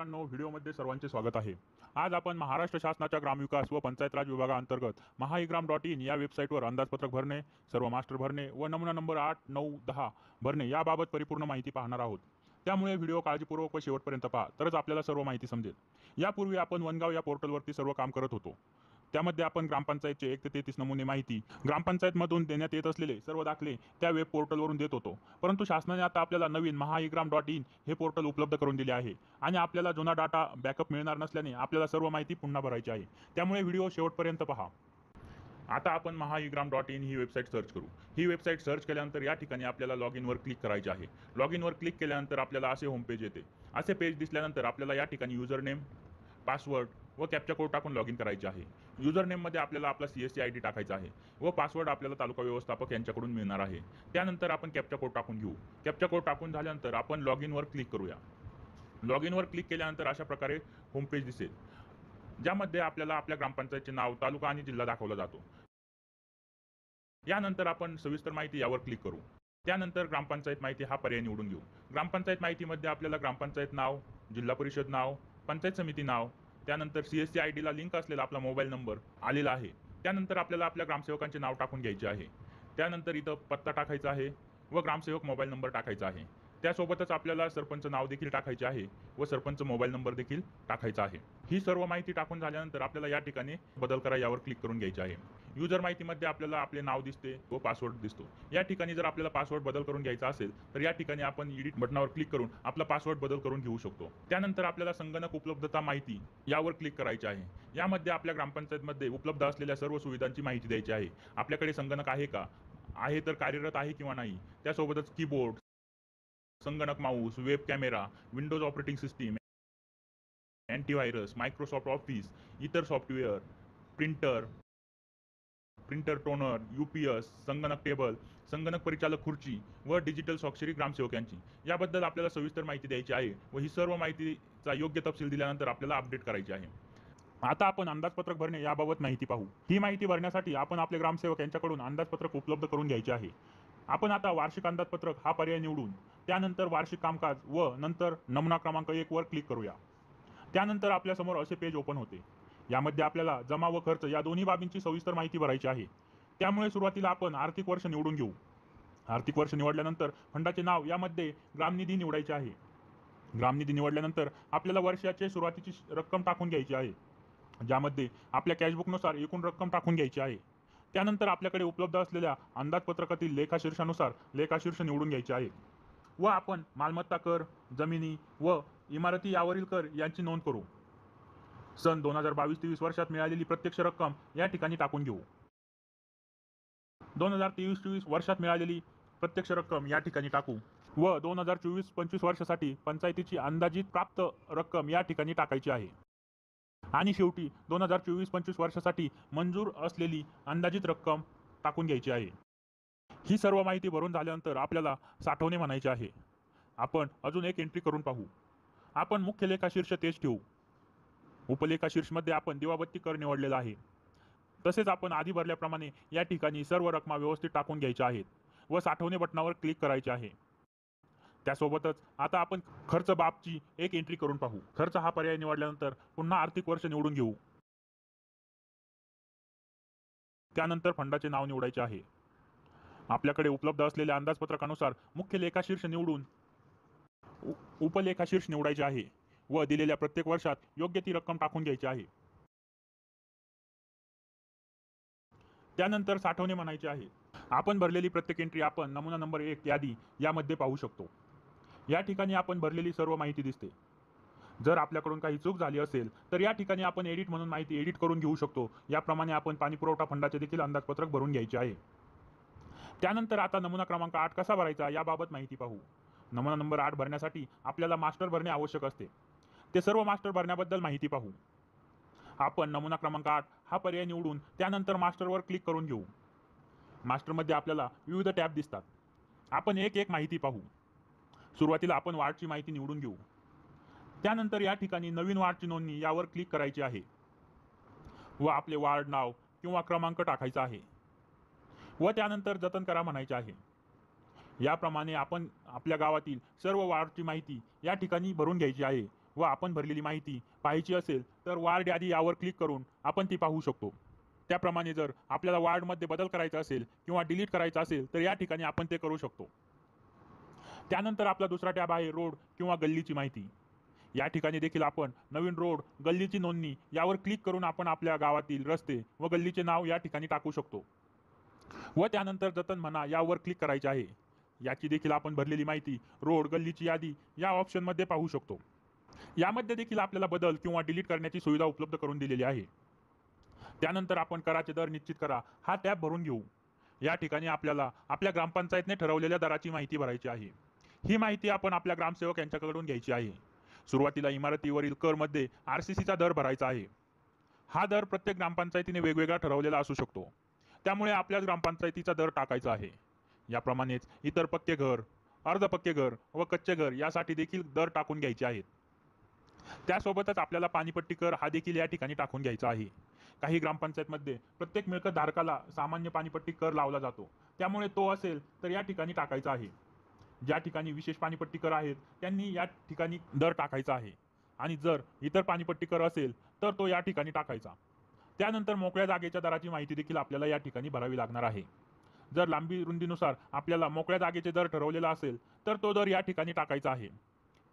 दर्शकांनो, व्हिडिओमध्ये सर्वांचे स्वागत आहे. आज आपण महाराष्ट्र शासनाच्या ग्रामविकास व पंचायत राज विभागाअंतर्गत महाईग्राम.in या वेबसाईटवर अंदाजपत्रक भरणे, सर्व मास्टर भरणे व नमुना नंबर 8, 9, 10 भरणे याबाबत परिपूर्ण माहिती पाहणार आहोत. त्यामुळे व्हिडिओ काळजीपूर्वक व शेवटपर्यंत पहा, तरच आपल्याला सर्व माहिती समजेल. यापूर्वी आपण वनगाव या पोर्टलवरती सर्व काम करत होतो. त्यामध्ये आपण ग्रामपंचायतचे 1 ते 33 नमुने माहिती, ग्रामपंचायतमधून देण्यात येत असलेले सर्व दाखले त्या वेब पोर्टलवरून देत होतो. परंतु शासनाने आता आपल्याला नवीन महाईग्राम.in हे पोर्टल उपलब्ध करून दिले आहे आणि आपल्याला जुना डाटा बॅकअप मिळणार नसल्याने आपल्याला सर्व माहिती पुन्हा भरायची आहे. त्यामुळे व्हिडिओ शेवटपर्यंत पहा. आता आपण महाईग्राम.in ही वेबसाईट सर्च करू. ही वेबसाईट सर्च केल्यानंतर या ठिकाणी आपल्याला लॉग इनवर क्लिक करायचे आहे. लॉग इनवर क्लिक केल्यानंतर आपल्याला असे होम पेज येते. असे पेज दिसल्यानंतर आपल्याला या ठिकाणी युजर नेम, पासवर्ड व कॅप्चा कोड टाकून लॉग इन करायचे आहे. युजर नेममध्ये आपल्याला आपला CSC ID टाकायचा आहे व पासवर्ड आपल्याला तालुका व्यवस्थापक यांच्याकडून मिळणार आहे. त्यानंतर आपण कॅप्चा कोड टाकून घेऊ. कॅप्चा कोड टाकून झाल्यानंतर आपण लॉग इनवर क्लिक करूया. लॉग इनवर क्लिक केल्यानंतर अशा प्रकारे होम पेज दिसेल, ज्यामध्ये आपल्याला आपल्या ग्रामपंचायतचे नाव, तालुका आणि जिल्हा दाखवला जातो. यानंतर आपण सविस्तर माहिती यावर क्लिक करू. त्यानंतर ग्रामपंचायत माहिती हा पर्याय निवडून घेऊ. ग्रामपंचायत माहितीमध्ये आपल्याला ग्रामपंचायत नाव, जिल्हा परिषद नाव, पंचायत समिती नाव, त्यानंतर CSC ID ला लिंक असलेला आपला मोबाईल नंबर आलेला आहे. त्यानंतर आपल्याला आपल्या ग्रामसेवकांचे नाव टाकून घ्यायचे आहे. त्यानंतर इथं पत्ता टाकायचा आहे व ग्रामसेवक मोबाईल नंबर टाकायचा आहे. त्यासोबतच आपल्याला सरपंच नाव देखील टाकायचे आहे व सरपंच मोबाईल नंबर देखील टाकायचा आहे. ही सर्व माहिती टाकून झाल्यानंतर आपल्याला या ठिकाणी बदल करा यावर क्लिक करून घ्यायचे आहे. युजर माहितीमध्ये आपल्याला आपले नाव दिसते व पासवर्ड दिसतो. या ठिकाणी जर आपल्याला पासवर्ड बदल करून घ्यायचा असेल तर या ठिकाणी आपण एडिट बटनावर क्लिक करून आपला पासवर्ड बदल करून घेऊ शकतो. त्यानंतर आपल्याला संगणक उपलब्धता माहिती यावर क्लिक करायचे आहे. यामध्ये आपल्या ग्रामपंचायतमध्ये उपलब्ध असलेल्या सर्व सुविधांची माहिती द्यायची आहे. आपल्याकडे संगणक आहे का, आहे तर कार्यरत आहे किंवा नाही, त्यासोबतच कीबोर्ड, संगणक Mouse, web camera, Windows operating system, antivirus, Microsoft office, इतर सॉफ्टवेअर, प्रिंटर, टोनर, UPS, संगणक टेबल, संगणक परिचालक खुर्ची व डिजिटल स्वाक्षरी ग्रामसेवक यांची याबद्दल आपल्याला सविस्तर माहिती द्यायची आहे व ही सर्व माहितीचा योग्य तपशील दिल्यानंतर आपल्याला अपडेट करायची आहे. आता आपण अंदाजपत्रक भरणे याबाबत माहिती पाहू. ही माहिती भरण्यासाठी आपण आपले ग्रामसेवक यांच्याकडून अंदाजपत्रक उपलब्ध करून घ्यायचे आहे. आपण आता वार्षिक अंदाजपत्रक हा पर्याय निवडून त्यानंतर वार्षिक कामकाज व नंतर नमुना क्रमांक 1 वर क्लिक करूया. त्यानंतर आपल्यासमोर असे पेज ओपन होते. यामध्ये आपल्याला जमा व खर्च या दोन्ही बाबींची सविस्तर माहिती भरायची आहे. त्यामुळे सुरुवातीला आपण आर्थिक वर्ष निवडून घेऊ. आर्थिक वर्ष निवडल्यानंतर फंडाचे नाव यामध्ये ग्रामनिधी निवडायचे आहे. ग्रामनिधी निवडल्यानंतर आपल्याला वर्षाची सुरुवातीची रक्कम टाकून घ्यायची आहे, ज्यामध्ये आपल्या कॅशबुकनुसार एकूण रक्कम टाकून घ्यायची आहे. त्यानंतर आपल्याकडे उपलब्ध असलेल्या अंदाजपत्रकातील लेखाशीर्षानुसार लेखाशीर्ष निवडून घ्यायचे आहे व आपण मालमत्ता कर, जमिनी व इमारती यावरील कर यांची नोंद करू. सन 2022-23 वर्षात मिळालेली प्रत्यक्ष रक्कम या ठिकाणी टाकून घेऊ. 2023-24 वर्षात मिळालेली प्रत्यक्ष रक्कम या ठिकाणी टाकू व 2024-25 वर्षासाठी पंचायतीची अंदाजित प्राप्त रक्कम या ठिकाणी टाकायची आहे. आणि शेवटी 2024-25 वर्षासाठी मंजूर असलेली अंदाजित रक्कम टाकून घ्यायची आहे. ही सर्व माहिती भरून झाल्यानंतर आपल्याला साठवणे म्हणायचे आहे. आपण अजून एक एंट्री करून पाहू. आपण मुख्य लेखाशीर्ष तेच ठेवू. उपलेखाशीर्षमध्ये आपण दिवाबत्ती कर निवडलेला आहे. तसेच आपण आधी भरल्याप्रमाणे या ठिकाणी सर्व रकमा व्यवस्थित टाकून घ्यायच्या आहेत व साठवणे बटनावर क्लिक करायचे आहे. त्यासोबतच आता आपण खर्च बाबची एक एंट्री करून पाहू. खर्च हा पर्याय निवडल्यानंतर पुन्हा आर्थिक वर्ष निवडून घेऊ. त्यानंतर फंडाचे नाव निवडायचे आहे. आपल्याकडे उपलब्ध असलेल्या अंदाजपत्रकानुसार मुख्य लेखाशीर्ष निवडून उपलेखाशीर्ष निवडायचे आहे व दिलेल्या प्रत्येक वर्षात योग्य ती रक्कम टाकून घ्यायची आहे. त्यानंतर साठवणे म्हणायचे आहे. आपण भरलेली प्रत्येक एंट्री आपण नमुना नंबर 1 यादी यामध्ये पाहू शकतो. या ठिकाणी आपण भरलेली सर्व माहिती दिसते. जर आपल्याकडून काही चूक झाली असेल तर या ठिकाणी आपण एडिट म्हणून माहिती एडिट करून घेऊ शकतो. याप्रमाणे आपण पाणीपुरवठा फंडाचे देखील अंदाजपत्रक भरून घ्यायचे आहे. त्यानंतर आता नमुना क्रमांक 8 कसा भरायचा याबाबत माहिती पाहू. नमुना नंबर 8 भरण्यासाठी आपल्याला मास्टर भरणे आवश्यक असते. ते सर्व मास्टर भरण्याबद्दल माहिती पाहू. आपण नमुना क्रमांक 8 हा पर्याय निवडून त्यानंतर मास्टरवर क्लिक करून घेऊ. मास्टरमध्ये आपल्याला विविध टॅब दिसतात. आपण एक माहिती पाहू. सुरुवातीला आपण वार्डची माहिती निवडून घेऊ. त्यानंतर या ठिकाणी नवीन वार्डची नोंदणी यावर क्लिक करायची आहे व आपले वार्ड नाव किंवा क्रमांक टाकायचा आहे व त्यानंतर जतन करा म्हणायचे आहे. याप्रमाणे आपण आपल्या गावातील सर्व वार्डची माहिती या ठिकाणी भरून घ्यायची आहे व आपण भरलेली माहिती पाहायची असेल तर वार्ड यादी यावर क्लिक करून आपण ती पाहू शकतो. त्याप्रमाणे जर आपल्याला वार्डमध्ये बदल करायचा असेल किंवा डिलीट करायचा असेल तर या ठिकाणी आपण ते करू शकतो. त्यानंतर आपला दुसरा टॅब आहे रोड किंवा गल्लीची माहिती. या ठिकाणी देखील आपण नवीन रोड, गल्लीची नोंदणी यावर क्लिक करून आपण आपल्या गावातील रस्ते व गल्लीचे नाव या ठिकाणी टाकू शकतो व त्यानंतर जतन म्हणा यावर क्लिक करायचे आहे. याची देखील आपण भरलेली माहिती रोड, गल्लीची यादी या ऑप्शनमध्ये पाहू शकतो. यामध्ये देखील आपल्याला बदल किंवा डिलीट करण्याची सुविधा उपलब्ध करून दिलेली आहे. त्यानंतर आपण कराचे दर निश्चित करा हा टॅब भरून घेऊ. या ठिकाणी आपल्याला आपल्या ग्रामपंचायतने ठरवलेल्या दराची माहिती भरायची आहे. ही माहिती आपण आपल्या ग्रामसेवक यांच्याकडून घ्यायची आहे. सुरुवातीला इमारतीवरील करमध्ये आरसीसीचा दर भरायचा आहे. हा दर प्रत्येक ग्रामपंचायतीने वेगवेगळा ठरवलेला असू शकतो, त्यामुळे आपल्या ग्रामपंचायतीचा दर टाकायचा आहे. याप्रमाणेच इतर पक्के घर, अर्ध पक्के घर व कच्चे घर यासाठी देखील दर टाकून घ्यायचे आहेत. त्यासोबतच आपल्याला पाणीपट्टी कर हा देखील या ठिकाणी टाकून घ्यायचा आहे. काही ग्रामपंचायतमध्ये प्रत्येक मिळकत धारकाला सामान्य पाणीपट्टी कर लावला जातो, त्यामुळे तो असेल तर या ठिकाणी टाकायचा आहे. ज्या ठिकाणी विशेष पाणीपट्टी कर आहेत त्यांनी या ठिकाणी दर टाकायचा आहे आणि जर इतर पाणीपट्टी कर असेल तर तो या ठिकाणी टाकायचा. त्यानंतर मोकळ्या जागेच्या दराची माहिती देखील आपल्याला या ठिकाणी भरावी लागणार आहे. जर लांबी रुंदीनुसार आपल्याला मोकळ्या जागेचे दर ठरवलेला असेल तर तो दर या ठिकाणी टाकायचा आहे.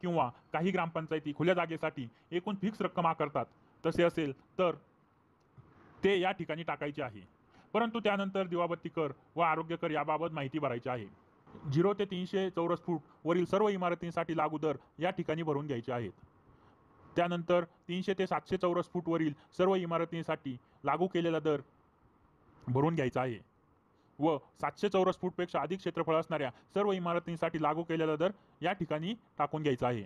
किंवा काही ग्रामपंचायती खुल्या जागेसाठी एकूण फिक्स रक्कम आकारतात, तसे असेल तर ते या ठिकाणी टाकायचे आहे. परंतु त्यानंतर दिवाबत्ती कर व आरोग्य कर याबाबत माहिती भरायची आहे. 0 ते 300 चौरस फूट वरील सर्व इमारतींसाठी लागू दर या ठिकाणी भरून घ्यायचे आहेत. त्यानंतर 300 ते 700 चौरस फूट वरील सर्व इमारतींसाठी लागू केलेला दर भरून घ्यायचा आहे व 700 चौरस फूटपेक्षा अधिक क्षेत्रफळ असणाऱ्या सर्व इमारतींसाठी लागू केलेला दर या ठिकाणी टाकून घ्यायचा आहे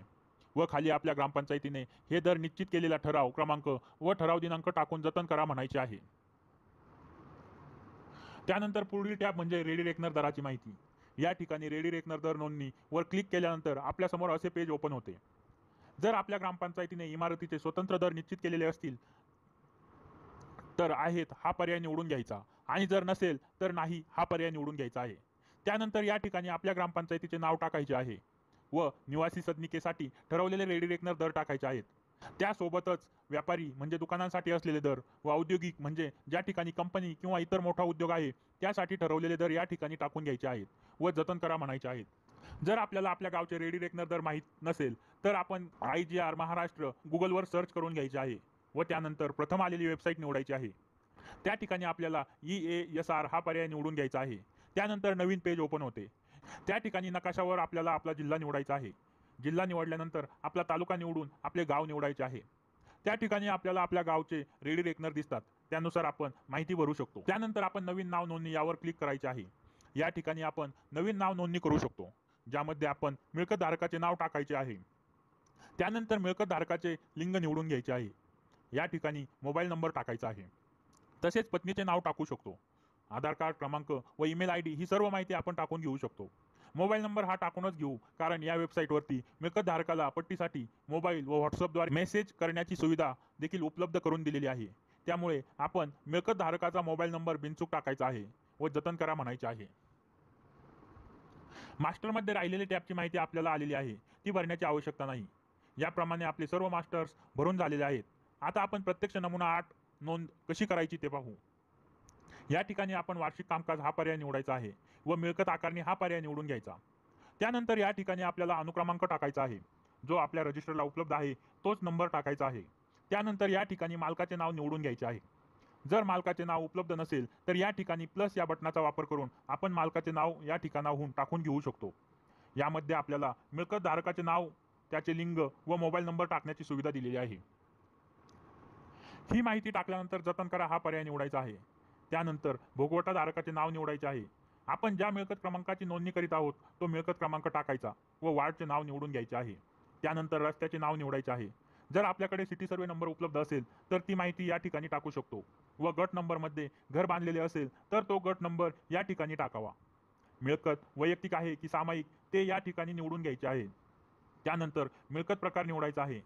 व खाली आपल्या ग्रामपंचायतीने हे दर निश्चित केलेला ठराव क्रमांक व ठराव दिनांक टाकून जतन करा म्हणायचे आहे. त्यानंतर पुढील टॅब म्हणजे रेडी रेकनर दराची माहिती. या ठिकाणी रेडी रेकनर दर नोंदणी वर क्लिक केल्यानंतर आपल्यासमोर असे पेज ओपन होते. जर आपल्या ग्रामपंचायतीने इमारतीचे स्वतंत्र दर निश्चित केलेले असतील तर आहेत हा पर्याय निवडून घ्यायचा आणि जर नसेल तर नाही हा पर्याय निवडून घ्यायचा आहे. त्यानंतर या ठिकाणी आपल्या ग्रामपंचायतीचे नाव टाकायचे आहे व निवासी सदनिकेसाठी ठरवलेले रेडी रेकनर दर टाकायचे आहेत. त्यासोबतच व्यापारी म्हणजे दुकानांसाठी असलेले दर व औद्योगिक म्हणजे ज्या ठिकाणी कंपनी किंवा इतर मोठा उद्योग आहे त्यासाठी ठरवलेले दर या ठिकाणी टाकून घ्यायचे आहेत व जतन करा म्हणायचे आहेत. जर आपल्याला आपल्या गावचे रेडी रेकनर दर माहीत नसेल तर आपण IGR महाराष्ट्र गुगलवर सर्च करून घ्यायचे आहे व त्यानंतर प्रथम आलेली वेबसाईट निवडायची आहे. त्या ठिकाणी आपल्याला EASR हा पर्याय निवडून घ्यायचा आहे. त्यानंतर नवीन पेज ओपन होते. त्या ठिकाणी नकाशावर आपल्याला आपला जिल्हा निवडायचा आहे. जिल्हा निवडल्यानंतर आपला तालुका निवडून आपले गाव निवडायचे आहे. त्या ठिकाणी आपल्याला आपल्या गावचे रेडी रेकनर दिसतात, त्यानुसार आपण माहिती भरू शकतो. त्यानंतर आपण नवीन नाव नोंदणी यावर क्लिक करायचे आहे. या ठिकाणी आपण नवीन नाव नोंदणी करू शकतो, ज्यामध्ये आपण मिळकत धारकाचे नाव टाकायचे आहे. त्यानंतर मिळकत धारकाचे लिंग निवडून घ्यायचे आहे. या ठिकाणी मोबाईल नंबर टाकायचा आहे. तसेच पत्नीचे नाव टाकू शकतो. आधार कार्ड क्रमांक व ईमेल ID ही सर्व माहिती आपण टाकून घेऊ शकतो. मोबाईल नंबर हा टाकूनच घेऊ, कारण या वेबसाईटवरती मिळकत धारकाला पट्टीसाठी मोबाईल व व्हॉट्सअपद्वारे मेसेज करण्याची सुविधा देखील उपलब्ध करून दिलेली आहे. त्यामुळे आपण मिळकत धारकाचा मोबाईल नंबर बिनचूक टाकायचा आहे व जतन करा म्हणायचे आहे. मास्टरमध्ये राहिलेली टॅबची माहिती आपल्याला आलेली आहे, ती भरण्याची आवश्यकता नाही. याप्रमाणे आपले सर्व मास्टर्स भरून झालेले आहेत. आता आपण प्रत्यक्ष नमुना 8 नोंद कशी करायची ते पाहू. या ठिकाणी आपण वार्षिक कामकाज हा पर्याय निवडायचा आहे व मिळकत आकारणी हा पर्याय निवडून घ्यायचा. त्यानंतर या ठिकाणी आपल्याला अनुक्रमांक टाकायचा आहे. जो आपल्या रजिस्टरला उपलब्ध आहे तोच नंबर टाकायचा आहे. त्यानंतर या ठिकाणी मालकाचे नाव निवडून घ्यायचे आहे. जर मालकाचे नाव उपलब्ध नसेल तर या ठिकाणी प्लस या बटनाचा वापर करून आपण मालकाचे नाव या ठिकाणाहून टाकून घेऊ शकतो. यामध्ये आपल्याला मिळकत धारकाचे नाव, त्याचे लिंग व मोबाईल नंबर टाकण्याची सुविधा दिलेली आहे. ही माहिती टाकल्यानंतर जतन करा हा पर्याय निवडायचा आहे. त्यानंतर भोगवटा धारकाचे नाव निवडायचे आहे. आपण ज्या मिळकत क्रमांकाची नोंदणी करीत आहोत तो मिळकत क्रमांक टाकायचा व वार्डचे नाव निवडून घ्यायचे आहे. त्यानंतर रस्त्याचे नाव निवडायचे आहे. जर आपल्याकडे सिटी सर्वे नंबर उपलब्ध असेल तर ती माहिती या ठिकाणी टाकू शकतो व गट नंबरमध्ये घर बांधलेले असेल तर तो गट नंबर या ठिकाणी टाकावा. मिळकत वैयक्तिक आहे की सामायिक ते या ठिकाणी निवडून घ्यायचे आहे. त्यानंतर मिळकत प्रकार निवडायचा आहे.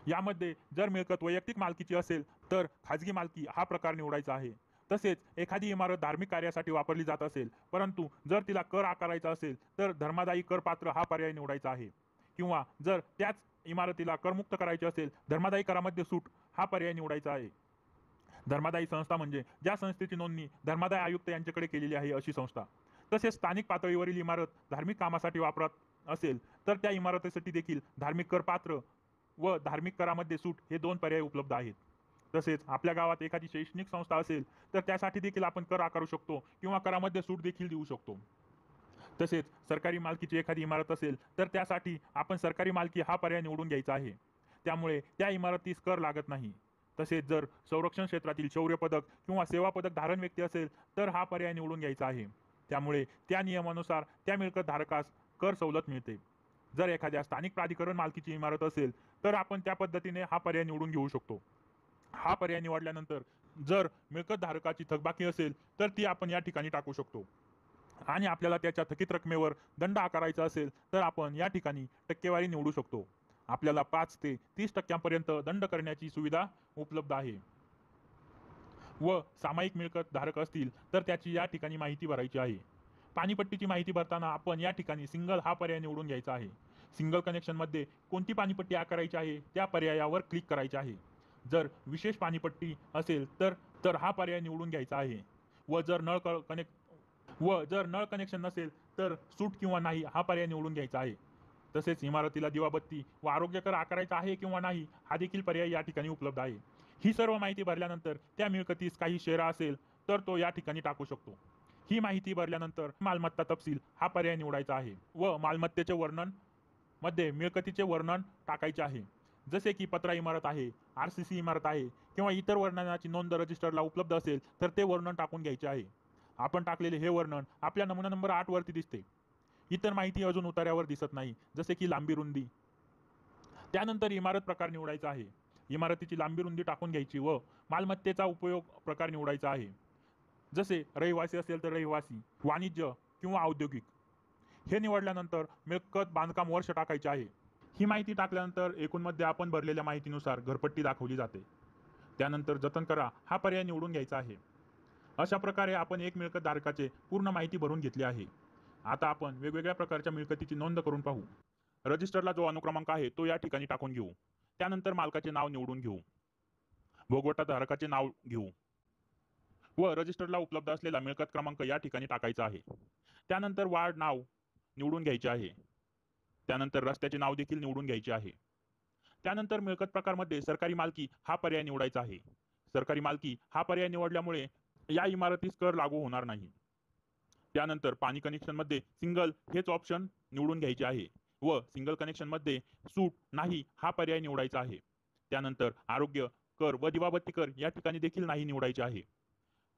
यामध्ये जर मिळकत वैयक्तिक मालकीची असेल तर खाजगी मालकी हा प्रकार निवडायचा आहे. तसेच एखादी इमारत धार्मिक कार्यासाठी वापरली जात असेल, परंतु जर तिला कर आकारायचा असेल तर धर्मादायी करपात्र हा पर्याय निवडायचा आहे. किंवा जर त्याच इमारतीला करमुक्त करायचे असेल धर्मादायी करामध्ये सूट हा पर्याय निवडायचा आहे. धर्मादायी संस्था म्हणजे ज्या संस्थेची नोंदणी धर्मादाय आयुक्त यांच्याकडे केलेली आहे अशी संस्था. तसेच स्थानिक पातळीवरील इमारत धार्मिक कामासाठी वापरात असेल तर त्या इमारतीसाठी देखील धार्मिक कर पात्र व धार्मिक करामध्ये सूट हे 2 पर्याय उपलब्ध आहेत. तसेच आपल्या गावात एखादी शैक्षणिक संस्था असेल तर त्यासाठी देखील आपण कर आकारू शकतो किंवा करामध्ये सूट देखील देऊ शकतो. तसेच सरकारी मालकीची एखादी इमारत असेल तर त्यासाठी आपण सरकारी मालकी हा पर्याय निवडून घ्यायचा आहे. त्यामुळे त्या इमारतीस कर लागत नाही. तसेच जर संरक्षण क्षेत्रातील शौर्य पदक किंवा सेवा पदक धारण व्यक्ती असेल तर हा पर्याय निवडून घ्यायचा आहे. त्यामुळे त्या नियमानुसार त्या मिळकत धारकास कर सवलत मिळते. जर एखाद्या स्थानिक प्राधिकरण मालकीची इमारत असेल तर आपण त्या पद्धतीने हा पर्याय निवडून घेऊ शकतो. हा पर्याय निवडल्यानंतर जर मिळकत धारकाची थकबाकी असेल तर ती आपण या ठिकाणी टाकू शकतो आणि आपल्याला त्याच्या थकीत रकमेवर दंड आकारायचा असेल तर आपण या ठिकाणी टक्केवारी निवडू शकतो. आपल्याला 5 ते 30% दंड करण्याची सुविधा उपलब्ध आहे. व सामायिक मिळकत धारक असतील तर त्याची या ठिकाणी माहिती भरायची आहे. पाणीपट्टीची माहिती भरताना आपण या ठिकाणी सिंगल हा पर्याय निवडून घ्यायचा आहे. सिंगल कनेक्शनमध्ये कोणती पाणीपट्टी आकारायची आहे त्या पर्यायावर क्लिक करायचे आहे. जर विशेष पाणीपट्टी असेल तर तर हा पर्याय निवडून घ्यायचा आहे. व जर नळ कनेक्शन नसेल तर सूट किंवा नाही हा पर्याय निवडून घ्यायचा आहे. तसेच इमारतीला दिवाबत्ती व आरोग्य कर आकारायचा आहे किंवा नाही हा देखील पर्याय या ठिकाणी उपलब्ध आहे. ही सर्व माहिती भरल्यानंतर त्या मिळकतीस काही शेरा असेल तर तो या ठिकाणी टाकू शकतो. ही माहिती भरल्यानंतर मालमत्ता तपशील हा पर्याय निवडायचा आहे व मालमत्तेचे वर्णन मध्ये मिळकतीचे वर्णन टाकायचे आहे. जसे की पत्रा इमारत आहे, RCC इमारत आहे किंवा इतर वर्णनाची नोंद रजिस्टरला उपलब्ध असेल तर ते वर्णन टाकून घ्यायचे आहे. आपण टाकलेले हे वर्णन आपल्या नमुना नंबर 8 वरती दिसते. इतर माहिती अजून उतार्यावर दिसत नाही, जसे की लांबी रुंदी. त्यानंतर इमारत प्रकार निवडायचा आहे. इमारतीची लांबी रुंदी टाकून घ्यायची व मालमत्तेचा उपयोग प्रकार निवडायचा आहे. जसे रहिवासी असेल तर रहिवासी, वाणिज्य किंवा औद्योगिक. हे निवडल्यानंतर मिळकत बांधकाम वर्ष टाकायचे आहे. ही माहिती टाकल्यानंतर एकूणमध्ये आपण भरलेल्या माहितीनुसार घरपट्टी दाखवली जाते. त्यानंतर जतन करा हा पर्याय निवडून घ्यायचा आहे. अशा प्रकारे आपण एक मिळकत धारकाचे पूर्ण माहिती भरून घेतली आहे. आता आपण वेगवेगळ्या प्रकारच्या मिळकतीची नोंद करून पाहू. रजिस्टरला जो अनुक्रमांक आहे तो या ठिकाणी टाकून घेऊ. त्यानंतर मालकाचे नाव निवडून घेऊ. भोगवटा धारकाचे नाव घेऊ व रजिस्टरला उपलब्ध असलेला मिळकत क्रमांक या ठिकाणी टाकायचा आहे. त्यानंतर वार्ड नाव निवडून घ्यायचे आहे. त्यानंतर रस्त्याचे नाव देखील निवडून घ्यायचे आहे. त्यानंतर मिळकत प्रकारमध्ये सरकारी मालकी हा पर्याय निवडायचा आहे. सरकारी मालकी हा पर्याय निवडल्यामुळे या इमारतीस कर लागू होणार नाही. त्यानंतर पाणी कनेक्शन मध्ये सिंगल हेच ऑप्शन निवडून घ्यायचे आहे व सिंगल कनेक्शन मध्ये सूट नाही हा पर्याय निवडायचा आहे. त्यानंतर आरोग्य कर व दिवाबत्ती कर या ठिकाणी देखील नाही निवडायचे आहे.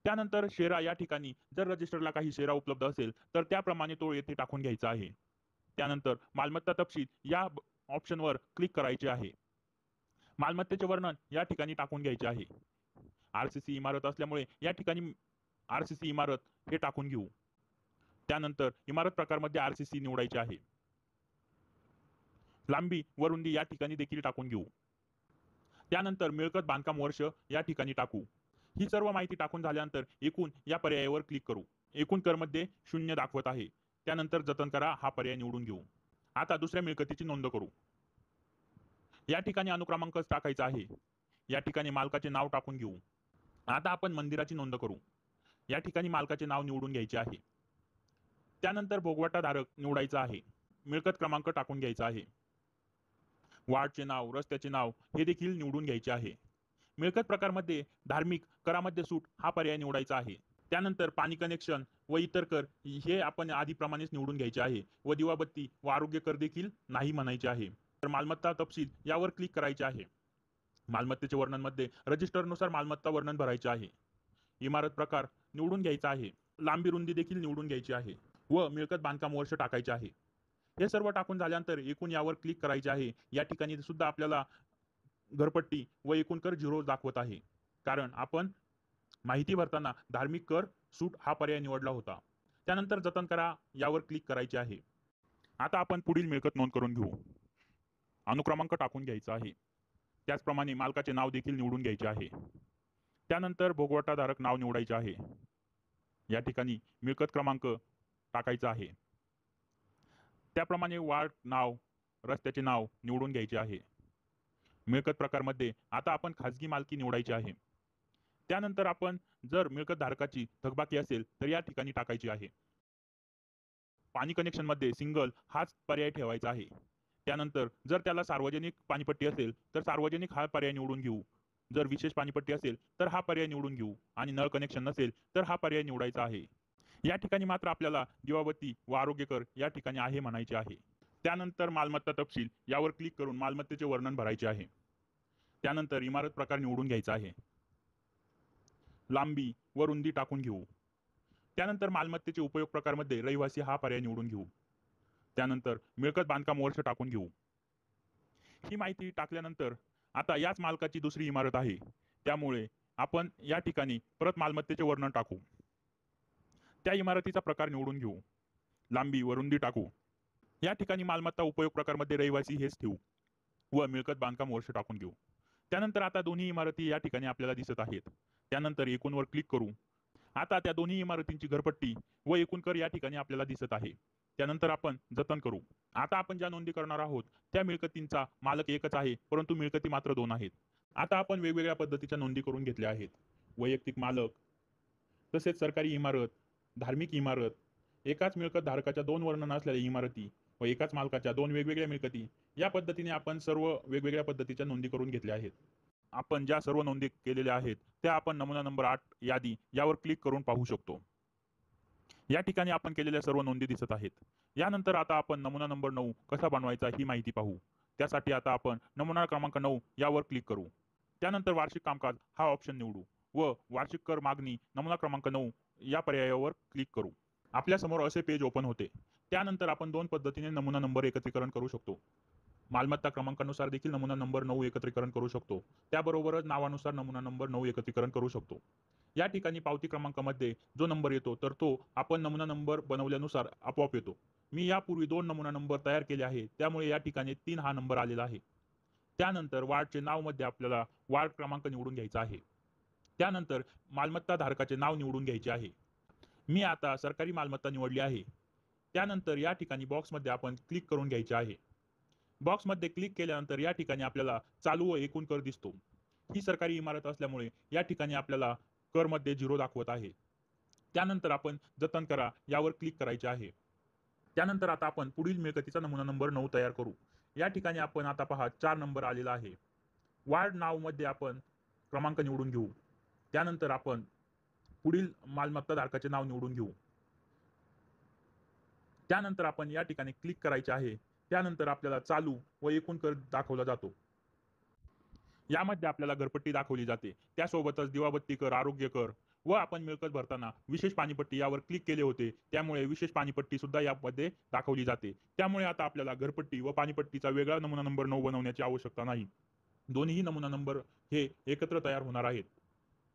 त्यानंतर शेरा या ठिकाणी जर रजिस्टरला काही शेरा उपलब्ध असेल तर त्याप्रमाणे तो येथे टाकून घ्यायचा आहे. त्यानंतर मालमत्ता तपशील या ऑप्शनवर क्लिक करायचे आहे. मालमत्तेचे वर्णन या ठिकाणी टाकून घ्यायचे आहे. RCC इमारत असल्यामुळे या ठिकाणी RCC इमारत हे टाकून घेऊ. त्यानंतर इमारत प्रकारमध्ये RCC निवडायचे आहे. लांबी व रुंदी या ठिकाणी देखील टाकून घेऊ. त्यानंतर मिळकत बांधकाम वर्ष या ठिकाणी टाकू. ही सर्व माहिती टाकून झाल्यानंतर एकूण या पर्यायावर क्लिक करू. एकूण करमध्ये 0 दाखवत आहे. त्यानंतर जतन करा हा पर्याय निवडून घेऊ. आता दुसऱ्या मिळकतीची नोंद करू. या ठिकाणी अनुक्रमांक टाकायचा आहे. या ठिकाणी मालकाचे नाव टाकून घेऊ. आता आपण मंदिराची नोंद करू. या ठिकाणी मालकाचे नाव निवडून घ्यायचे आहे. त्यानंतर भोगवटा धारक निवडायचा आहे. मिळकत क्रमांक टाकून घ्यायचा आहे. वार्डचे नाव, रस्त्याचे नाव हे देखील निवडून घ्यायचे आहे. मिळकत प्रकारमध्ये धार्मिक करामध्ये सूट हा पर्याय निवडायचा आहे. त्यानंतर पाणी कनेक्शन व इतर कर हे आपण आधीप्रमाणेच निवडून घ्यायचे आहे व दिवाबत्ती व आरोग्य कर देखील नाही म्हणायचे आहे. तर मालमत्ता तपशील यावर क्लिक करायचे आहे. मालमत्तेचे वर्णन मध्ये रजिस्टरनुसार मालमत्ता वर्णन भरायचे आहे. इमारत प्रकार निवडून घ्यायचा आहे. लांबी रुंदी देखील निवडून घ्यायची आहे व मिळकत बांधकाम वर्ष टाकायचे आहे. हे सर्व टाकून झाल्यानंतर एकूण यावर क्लिक करायचे आहे. या ठिकाणी सुद्धा आपल्याला घरपट्टी व एकूण कर 0 दाखवत आहे, कारण आपण माहिती भरताना धार्मिक कर सूट हा पर्याय निवडला होता. त्यानंतर जतन करा यावर क्लिक करायचे आहे. आता आपण पुढील मिळकत नोंद करून घेऊ. अनुक्रमांक टाकून घ्यायचा आहे. त्याचप्रमाणे मालकाचे नाव देखील निवडून घ्यायचे आहे. त्यानंतर भोगवटा धारक नाव निवडायचे आहे. या ठिकाणी मिळकत क्रमांक टाकायचा आहे. त्याप्रमाणे वार्ड नाव रस्त्याचे नाव निवडून घ्यायचे आहे. मिळकत प्रकारमध्ये आता आपण खाजगी मालकी निवडायची आहे. त्यानंतर आपण जर मिळकत धारकाची थकबाकी असेल तर या ठिकाणी टाकायची आहे. पाणी कनेक्शनमध्ये सिंगल हाच पर्याय ठेवायचा आहे. त्यानंतर जर त्याला सार्वजनिक पाणीपट्टी असेल तर सार्वजनिक हा पर्याय निवडून घेऊ. जर विशेष पाणीपट्टी असेल तर हा पर्याय निवडून घेऊ आणि नळ कनेक्शन नसेल तर हा पर्याय निवडायचा आहे. या ठिकाणी मात्र आपल्याला दिवाबत्ती व आरोग्य कर या ठिकाणी आहे म्हणायचे आहे. त्यानंतर मालमत्ता तपशील यावर क्लिक करून मालमत्तेचे वर्णन भरायचे आहे. त्यानंतर इमारत प्रकार निवडून घ्यायचा आहे. लांबी व रुंदी टाकून घेऊ. त्यानंतर मालमत्तेचे उपयोग प्रकारमध्ये रहिवासी हा पर्याय निवडून घेऊ. त्यानंतर मिळकत बांधकाम वर्ष टाकून घेऊ. ही माहिती टाकल्यानंतर आता याच मालकाची दुसरी इमारत आहे, त्यामुळे आपण या ठिकाणी परत मालमत्तेचे वर्णन टाकू. त्या इमारतीचा प्रकार निवडून घेऊ. लांबी व रुंदी टाकू. या ठिकाणी मालमत्ता उपयोग प्रकारमध्ये रहिवासी हेच ठेवू व मिळकत बांधकाम वर्ष टाकून घेऊ. त्यानंतर आता दोन्ही इमारती या ठिकाणी आपल्याला दिसत आहेत. त्यानंतर एकूणवर क्लिक करू. आता त्या दोन्ही इमारतींची घरपट्टी व एकूण कर या ठिकाणी आपल्याला दिसत आहे. त्यानंतर आपण जतन करू. आता आपण ज्या नोंदी करणार आहोत त्या मिळकतींचा मालक एकच आहे, परंतु मिळकती मात्र 2 आहेत. आता आपण वेगवेगळ्या पद्धतीच्या नोंदी करून घेतल्या आहेत. वैयक्तिक मालक, तसेच सरकारी इमारत, धार्मिक इमारत, एकाच मिळकत धारकाच्या 2 वर्णन असलेल्या इमारती व एकाच मालकाच्या 2 वेगवेगळ्या मिळकती, या पद्धतीने आपण सर्व वेगवेगळ्या पद्धतीच्या नोंदी करून घेतल्या आहेत. आपण ज्या सर्व नोंदी केलेल्या आहेत त्या आपण नमुना नंबर 8 यादी यावर क्लिक करून पाहू शकतो. या ठिकाणी आपण केलेल्या सर्व नोंदी दिसत आहेत. यानंतर आता आपण नमुना नंबर 9 कसा बनवायचा ही माहिती पाहू. त्यासाठी आता आपण नमुना क्रमांक 9 यावर क्लिक करू. त्यानंतर वार्षिक कामकाज हा ऑप्शन निवडू व वार्षिक कर मागणी नमुना क्रमांक 9 या पर्यायावर क्लिक करू. आपल्या समोर असे पेज ओपन होते. त्यानंतर आपण 2 पद्धतीने नमुना नंबर एकत्रीकरण करू शकतो. मालमत्ता क्रमांकानुसार देखील नमुना नंबर 9 एकत्रीकरण करू शकतो. त्याबरोबरच नावानुसार नमुना नंबर 9 एकत्रीकरण करू शकतो. या ठिकाणी पावती क्रमांकामध्ये जो नंबर येतो तर तो आपण नमुना नंबर बनवल्यानुसार आपोआप येतो. मी यापूर्वी 2 नमुना नंबर तयार केले आहे, त्यामुळे या ठिकाणी 3 हा नंबर आलेला आहे. त्यानंतर वार्डचे नाव मध्ये आपल्याला वार्ड क्रमांक निवडून घ्यायचा आहे. त्यानंतर मालमत्ता धारकाचे नाव निवडून घ्यायचे आहे. मी आता सरकारी मालमत्ता निवडली आहे. त्यानंतर या ठिकाणी बॉक्समध्ये आपण क्लिक करून घ्यायचे आहे. बॉक्समध्ये क्लिक केल्यानंतर या ठिकाणी आपल्याला चालू व एकूण कर दिसतो. ही सरकारी इमारत असल्यामुळे या ठिकाणी आपल्याला करमध्ये 0 दाखवत आहे. त्यानंतर आपण जतन करा यावर क्लिक करायचे आहे. त्यानंतर आता आपण पुढील मिळकतीचा नमुना नंबर 9 तयार करू. या ठिकाणी आपण आता पहा 4 नंबर आलेला आहे. वार्ड नाव मध्ये आपण क्रमांक निवडून घेऊ. त्यानंतर आपण पुढील मालमत्ता धारकाचे नाव निवडून घेऊ. त्यानंतर आपण या ठिकाणी क्लिक करायचे आहे. त्यानंतर आपल्याला चालू व एकूण कर दाखवला जातो. यामध्ये आपल्याला घरपट्टी दाखवली जाते. त्यासोबतच दिवाबत्ती कर, आरोग्य कर व आपण मिळकत भरताना विशेष पाणीपट्टी यावर क्लिक केले होते, त्यामुळे विशेष पाणीपट्टी सुद्धा यामध्ये दाखवली जाते. त्यामुळे आता आपल्याला घरपट्टी व पाणीपट्टीचा वेगळा नमुना नंबर 9 बनवण्याची आवश्यकता नाही. दोन्ही नमुना नंबर हे एकत्र तयार होणार आहेत.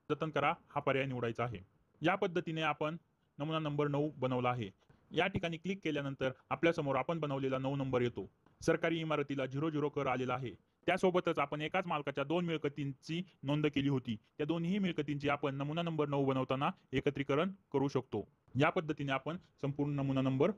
जतन करा हा पर्याय निवडायचा आहे. या पद्धतीने आपण नमुना नंबर 9 बनवला आहे. या ठिकाणी क्लिक केल्यानंतर आपल्यासमोर आपण बनवलेला 9 नंबर येतो. सरकारी इमारतीला 00 कर आलेला आहे. त्यासोबतच आपण एकाच मालकाच्या 2 मिळकतींची नोंद केली होती. त्या दोन्ही मिळकतींची आपण नमुना नंबर 9 बनवताना एकत्रीकरण करू शकतो. या पद्धतीने आपण संपूर्ण नमुना नंबर